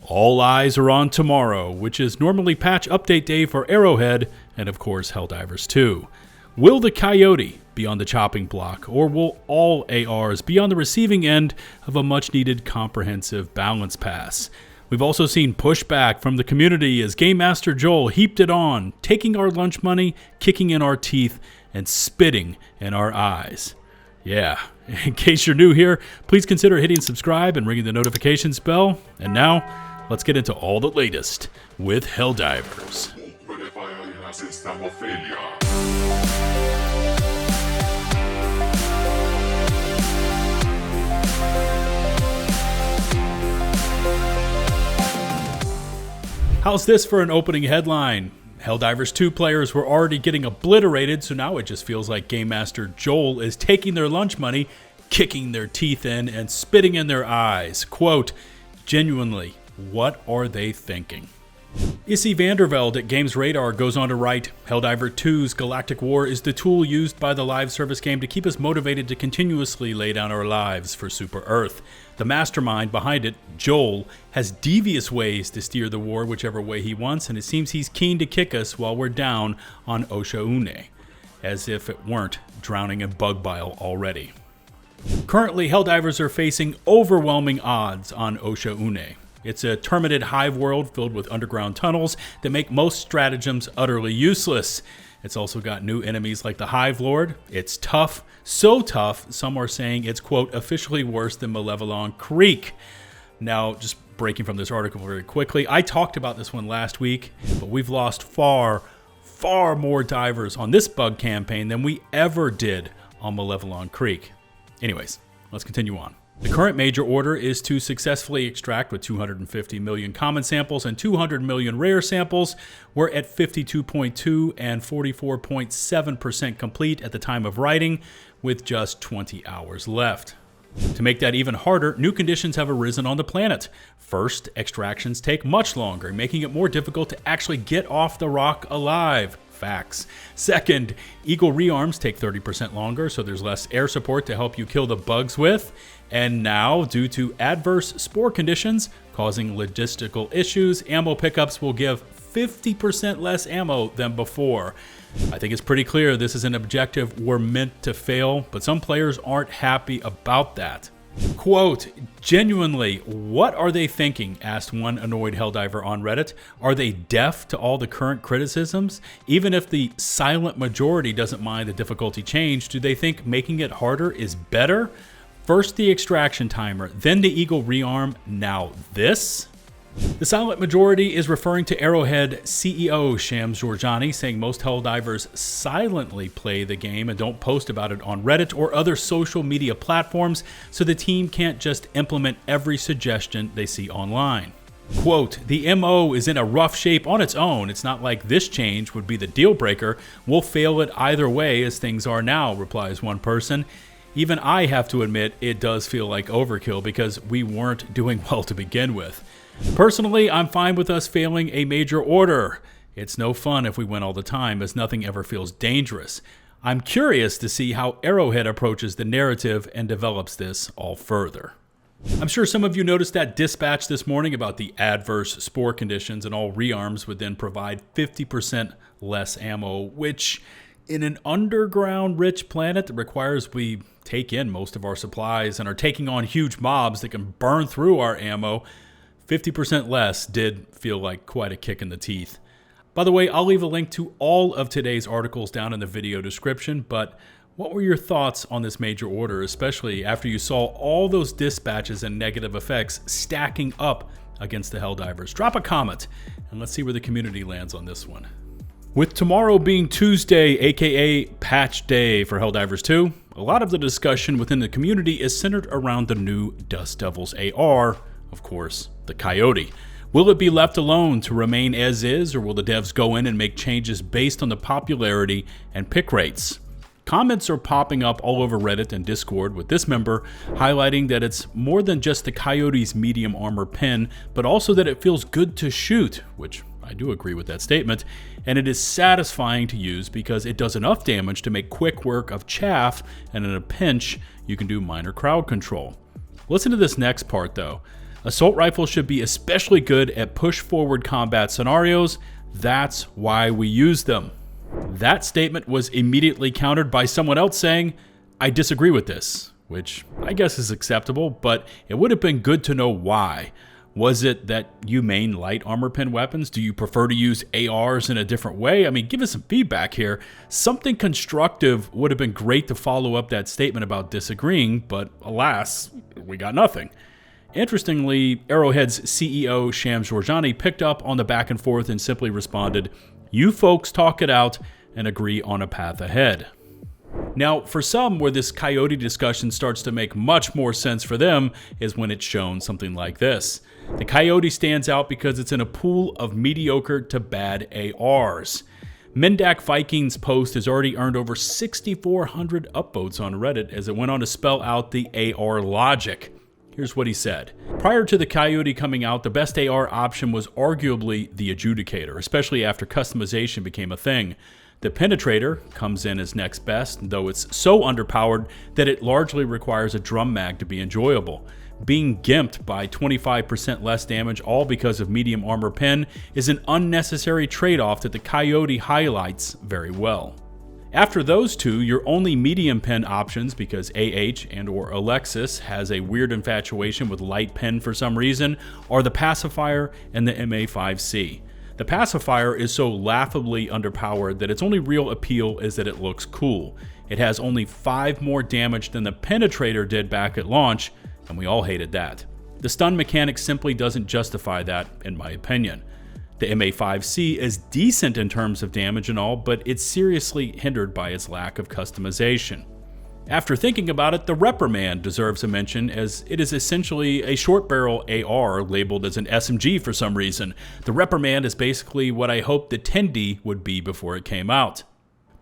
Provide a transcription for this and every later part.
All eyes are on tomorrow, which is normally patch update day for Arrowhead and of course Helldivers 2. Will the Coyote be on the chopping block, or will all ARs be on the receiving end of a much needed comprehensive balance pass? We've also seen pushback from the community as Game Master Joel heaped it on, taking our lunch money, kicking in our teeth, and spitting in our eyes. Yeah, in case you're new here, please consider hitting subscribe and ringing the notifications bell. And now, let's get into all the latest with Helldivers. How's this for an opening headline? Helldivers 2 players were already getting obliterated, so now it just feels like Game Master Joel is taking their lunch money, kicking their teeth in, and spitting in their eyes. Quote, genuinely, what are they thinking? Issy Vandervelde at GamesRadar goes on to write, Helldiver 2's Galactic War is the tool used by the live service game to keep us motivated to continuously lay down our lives for Super Earth. The mastermind behind it, Joel, has devious ways to steer the war whichever way he wants, and it seems he's keen to kick us while we're down on Osha-Une, as if it weren't drowning in bug bile already. Currently, Helldivers are facing overwhelming odds on Osha-Une. It's a terminated hive world filled with underground tunnels that make most stratagems utterly useless. It's also got new enemies like the Hive Lord. It's tough, so tough, some are saying it's, quote, officially worse than Malevelon Creek. Now, just breaking from this article very quickly, I talked about this one last week, but we've lost far more divers on this bug campaign than we ever did on Malevelon Creek. Anyways, let's continue on. The current major order is to successfully extract with 250 million common samples and 200 million rare samples. We're at 52.2 and 44.7% complete at the time of writing, with just 20 hours left. To make that even harder, new conditions have arisen on the planet. First, extractions take much longer, making it more difficult to actually get off the rock alive. Facts. Second, eagle rearms take 30% longer, so there's less air support to help you kill the bugs with. And now, due to adverse spore conditions causing logistical issues, ammo pickups will give 50% less ammo than before. I think it's pretty clear this is an objective we're meant to fail, but some players aren't happy about that. Quote, genuinely, what are they thinking? Asked one annoyed Helldiver on Reddit. Are they deaf to all the current criticisms? Even if the silent majority doesn't mind the difficulty change, do they think making it harder is better? First the extraction timer, then the eagle rearm, now this? The silent majority is referring to Arrowhead CEO Shams Georgiani, saying most Helldivers silently play the game and don't post about it on Reddit or other social media platforms, so the team can't just implement every suggestion they see online. Quote, the MO is in a rough shape on its own. It's not like this change would be the deal breaker. We'll fail it either way as things are now, replies one person. Even I have to admit it does feel like overkill because we weren't doing well to begin with. Personally, I'm fine with us failing a major order. It's no fun if we win all the time, as nothing ever feels dangerous. I'm curious to see how Arrowhead approaches the narrative and develops this all further. I'm sure some of you noticed that dispatch this morning about the adverse spore conditions, and all rearms would then provide 50% less ammo, which in an underground-rich planet that requires we take in most of our supplies and are taking on huge mobs that can burn through our ammo, 50% less did feel like quite a kick in the teeth. By the way, I'll leave a link to all of today's articles down in the video description, but what were your thoughts on this major order, especially after you saw all those dispatches and negative effects stacking up against the Helldivers? Drop a comment, and let's see where the community lands on this one. With tomorrow being Tuesday, aka Patch Day for Helldivers 2, a lot of the discussion within the community is centered around the new Dust Devils AR, of course, the Coyote. Will it be left alone to remain as is, or will the devs go in and make changes based on the popularity and pick rates? Comments are popping up all over Reddit and Discord, with this member highlighting that it's more than just the Coyote's medium armor pin, but also that it feels good to shoot, which I do agree with that statement, and it is satisfying to use because it does enough damage to make quick work of chaff, and in a pinch, you can do minor crowd control. Listen to this next part though. Assault rifles should be especially good at push-forward combat scenarios. That's why we use them. That statement was immediately countered by someone else saying, I disagree with this, which I guess is acceptable, but it would have been good to know why. Was it that you main light armor pen weapons? Do you prefer to use ARs in a different way? I mean, give us some feedback here. Something constructive would have been great to follow up that statement about disagreeing, but alas, we got nothing. Interestingly, Arrowhead's CEO Shams Jorjani picked up on the back and forth and simply responded, you folks talk it out and agree on a path ahead. Now, for some, where this Coyote discussion starts to make much more sense for them is when it's shown something like this. The Coyote stands out because it's in a pool of mediocre to bad ARs. Mendak Viking's post has already earned over 6,400 upvotes on Reddit as it went on to spell out the AR logic. Here's what he said. Prior to the Coyote coming out, the best AR option was arguably the Adjudicator, especially after customization became a thing. The Penetrator comes in as next best, though it's so underpowered that it largely requires a drum mag to be enjoyable. Being gimped by 25% less damage, all because of medium armor pen, is an unnecessary trade-off that the Coyote highlights very well. After those two, your only medium pen options, because AH and or Alexis has a weird infatuation with light pen for some reason, are the Pacifier and the MA5C. The Pacifier is so laughably underpowered that its only real appeal is that it looks cool. It has only 5 more damage than the Penetrator did back at launch, and we all hated that. The stun mechanic simply doesn't justify that, in my opinion. The MA5C is decent in terms of damage and all, but it's seriously hindered by its lack of customization. After thinking about it, the Reprimand deserves a mention as it is essentially a short barrel AR labeled as an SMG for some reason. The Reprimand is basically what I hoped the 10D would be before it came out.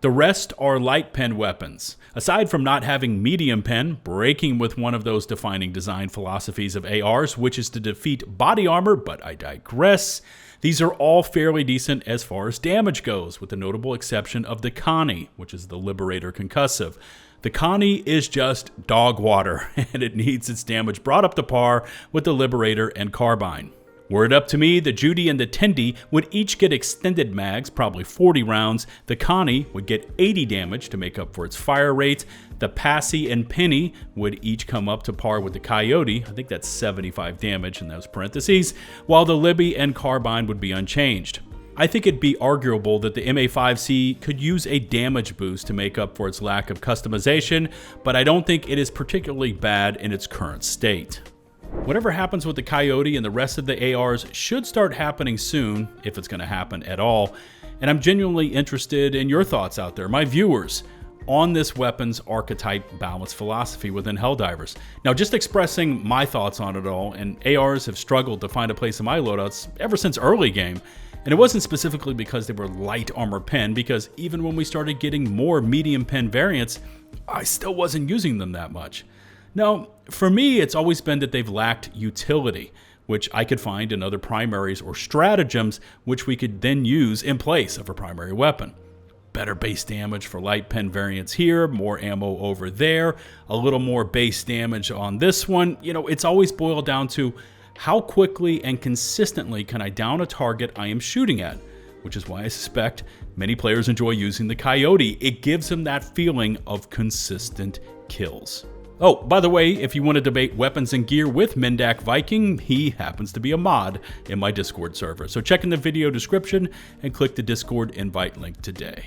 The rest are light pen weapons. Aside from not having medium pen, breaking with one of those defining design philosophies of ARs, which is to defeat body armor, but I digress. These are all fairly decent as far as damage goes, with the notable exception of the Connie, which is the Liberator Concussive. The Connie is just dog water, and it needs its damage brought up to par with the Liberator and Carbine. Were it up to me, the Judy and the Tendy would each get extended mags, probably 40 rounds. The Connie would get 80 damage to make up for its fire rate. The Passy and Penny would each come up to par with the Coyote. I think that's 75 damage in those parentheses, while the Libby and Carbine would be unchanged. I think it'd be arguable that the MA5C could use a damage boost to make up for its lack of customization, but I don't think it is particularly bad in its current state. Whatever happens with the Coyote and the rest of the ARs should start happening soon, if it's going to happen at all, and I'm genuinely interested in your thoughts out there, my viewers, on this weapons archetype balance philosophy within Helldivers. Now, just expressing my thoughts on it all, and ARs have struggled to find a place in my loadouts ever since early game, and it wasn't specifically because they were light armor pen, because even when we started getting more medium pen variants, I still wasn't using them that much. No, for me, it's always been that they've lacked utility, which I could find in other primaries or stratagems, which we could then use in place of a primary weapon. Better base damage for light pen variants here, more ammo over there, a little more base damage on this one. You know, it's always boiled down to how quickly and consistently can I down a target I am shooting at, which is why I suspect many players enjoy using the Coyote. It gives them that feeling of consistent kills. Oh, by the way, if you want to debate weapons and gear with Mendak Viking, he happens to be a mod in my Discord server. So check in the video description and click the Discord invite link today.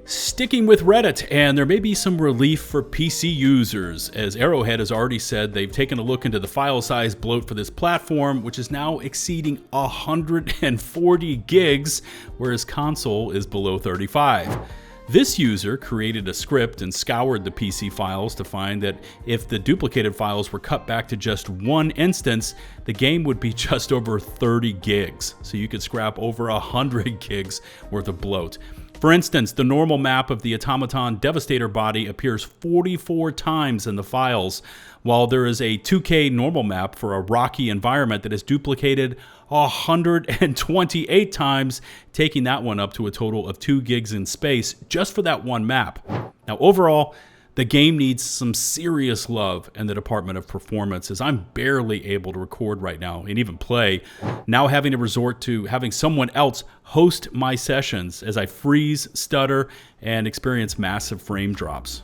Sticking with Reddit, and there may be some relief for PC users, as Arrowhead has already said they've taken a look into the file size bloat for this platform, which is now exceeding 140 gigs, whereas console is below 35. This user created a script and scoured the PC files to find that if the duplicated files were cut back to just one instance, the game would be just over 30 gigs. So you could scrap over 100 gigs worth of bloat. For instance, the normal map of the Automaton Devastator body appears 44 times in the files, while there is a 2K normal map for a rocky environment that is duplicated 128 times, taking that one up to a total of 2 gigs in space just for that one map. Now overall, The game needs some serious love in the department of performance, as I'm barely able to record right now and even play, now having to resort to having someone else host my sessions as I freeze, stutter, and experience massive frame drops.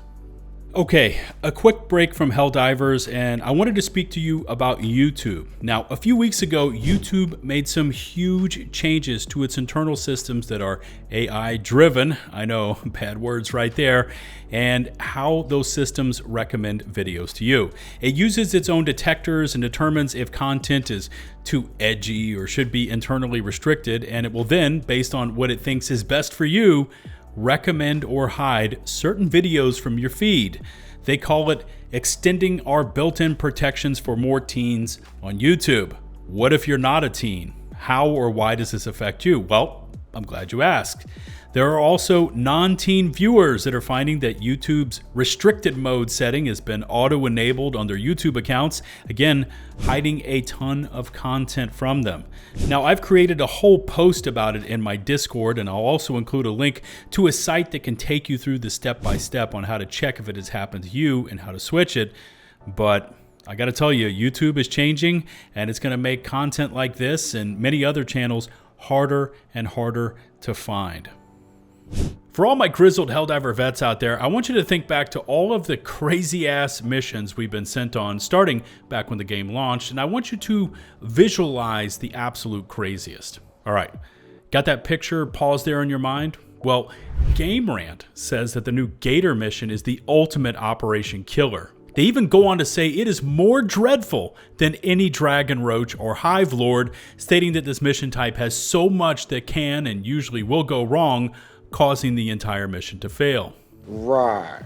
Okay, a quick break from Helldivers, and I wanted to speak to you about YouTube. Now, a few weeks ago, YouTube made some huge changes to its internal systems that are AI driven. I know, bad words right there. And how those systems recommend videos to you. It uses its own detectors and determines if content is too edgy or should be internally restricted, and it will then, based on what it thinks is best for you, recommend or hide certain videos from your feed. They call it extending our built-in protections for more teens on YouTube. What if you're not a teen? How or why does this affect you? Well, I'm glad you asked. There are also non-teen viewers that are finding that YouTube's restricted mode setting has been auto-enabled on their YouTube accounts, again, hiding a ton of content from them. Now, I've created a whole post about it in my Discord, and I'll also include a link to a site that can take you through the step-by-step on how to check if it has happened to you and how to switch it. But I gotta tell you, YouTube is changing, and it's gonna make content like this and many other channels harder and harder to find. For all my grizzled Helldiver vets out there, I want you to think back to all of the crazy-ass missions we've been sent on starting back when the game launched, and I want you to visualize the absolute craziest. All right, got that picture paused there in your mind? Well, GamesRadar says that the new Gator mission is the ultimate operation killer. They even go on to say it is more dreadful than any Dragon Roach or Hive Lord, stating that this mission type has so much that can and usually will go wrong, causing the entire mission to fail. Right.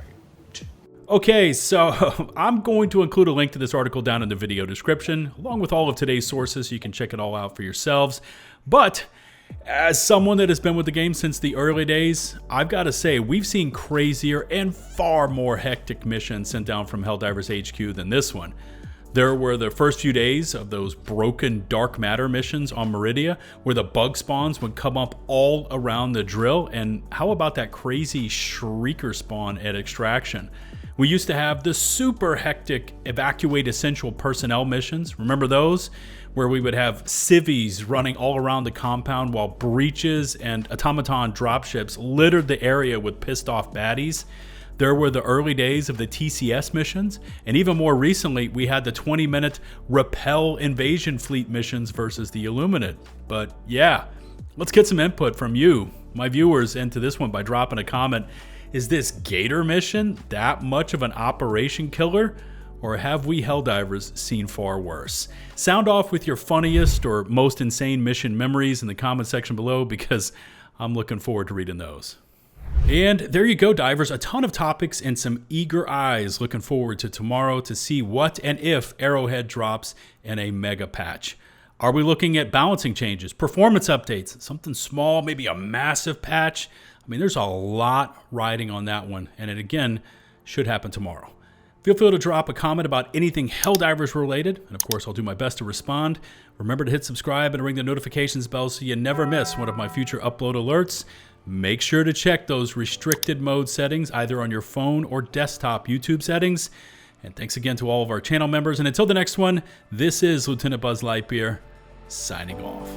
Okay, so I'm going to include a link to this article down in the video description, along with all of today's sources so you can check it all out for yourselves. But as someone that has been with the game since the early days, I've got to say we've seen crazier and far more hectic missions sent down from Helldivers HQ than this one. There were the first few days of those broken dark matter missions on Meridia, where the bug spawns would come up all around the drill, and how about that crazy shrieker spawn at extraction? We used to have the super hectic evacuate essential personnel missions, remember those? Where we would have civvies running all around the compound while breaches and automaton dropships littered the area with pissed off baddies. There were the early days of the TCS missions, and even more recently, we had the 20-minute repel invasion fleet missions versus the Illuminate. But yeah, let's get some input from you, my viewers, into this one by dropping a comment. Is this Gator mission that much of an operation killer? Or have we Helldivers seen far worse? Sound off with your funniest or most insane mission memories in the comment section below, because I'm looking forward to reading those. And there you go, divers. A ton of topics and some eager eyes looking forward to tomorrow to see what and if Arrowhead drops in a mega patch. Are we looking at balancing changes, performance updates, something small, maybe a massive patch? I mean, there's a lot riding on that one, and it again should happen tomorrow. Feel free to drop a comment about anything Helldivers related, and of course I'll do my best to respond. Remember to hit subscribe and ring the notifications bell so you never miss one of my future upload alerts. Make sure to check those restricted mode settings either on your phone or desktop YouTube settings. And thanks again to all of our channel members. And until the next one, this is LtBuzzLitebeer signing off.